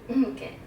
Okay.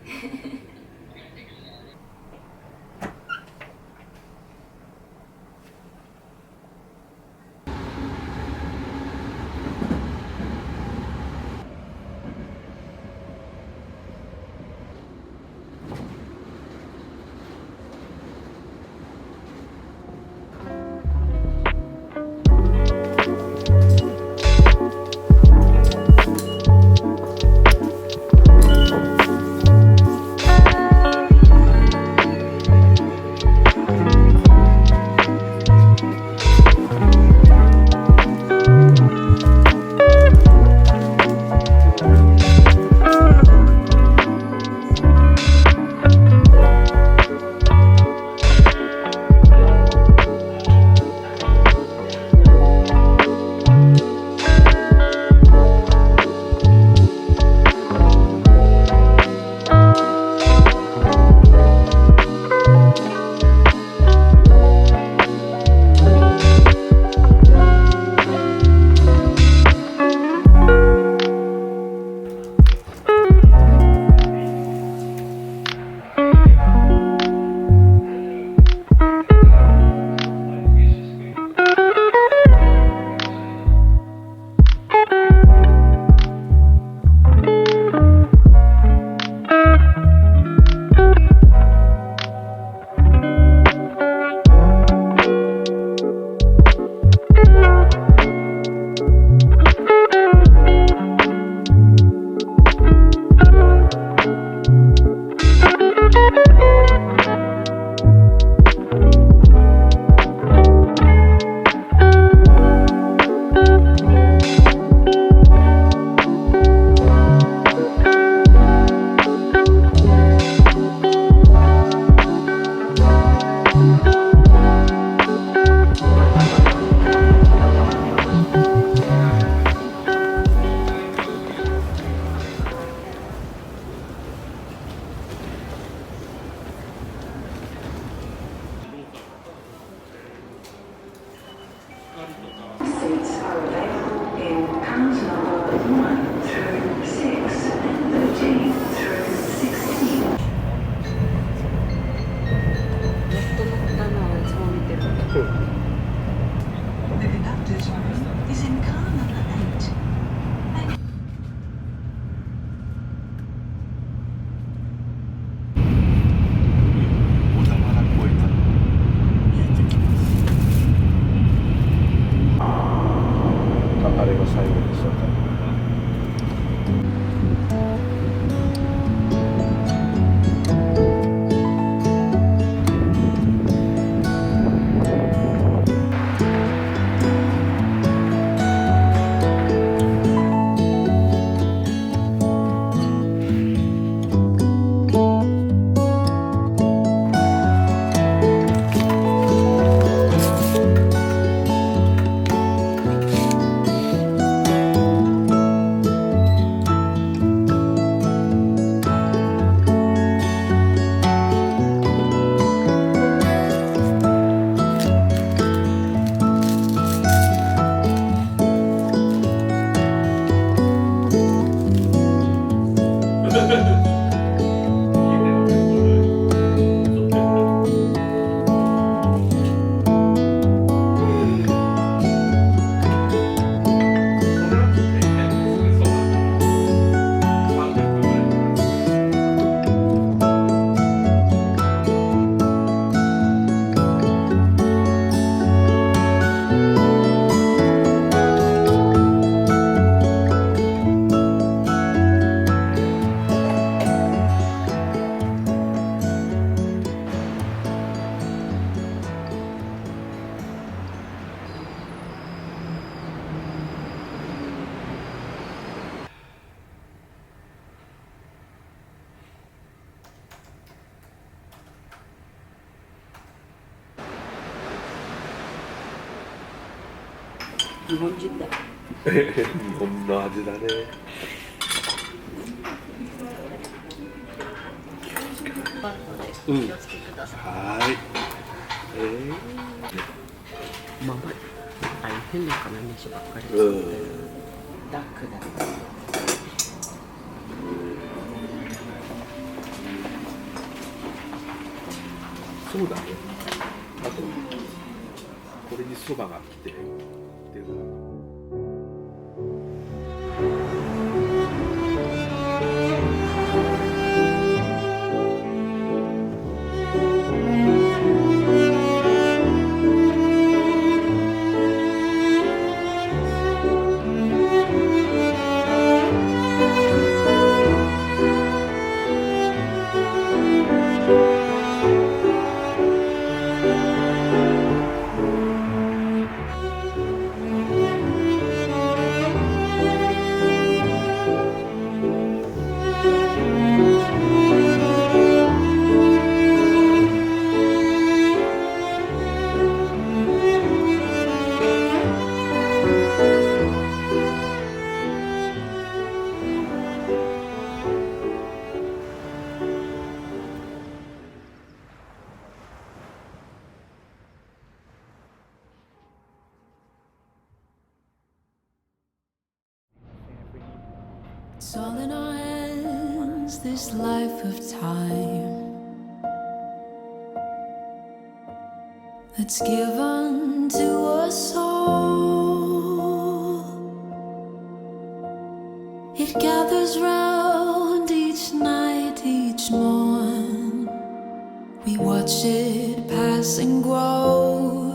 Seats are available in cars number 1 through 6, 13 through 16. もっと乗ったのをいつも見てる。 The conductor's room is in car number 8. 小田原越えたら見えてきます。あれが最後ですよね。日本人だ。日本の味だね。気をつけください。はーい。まあまあ、あれ変な金飯ばっかりうん作ってる。ダックだ。そうだね。あとこれにそばが来てっていうの。It's all in our hands, this life of time that's given to us all. It gathers round each night, each morn. We watch it pass and grow.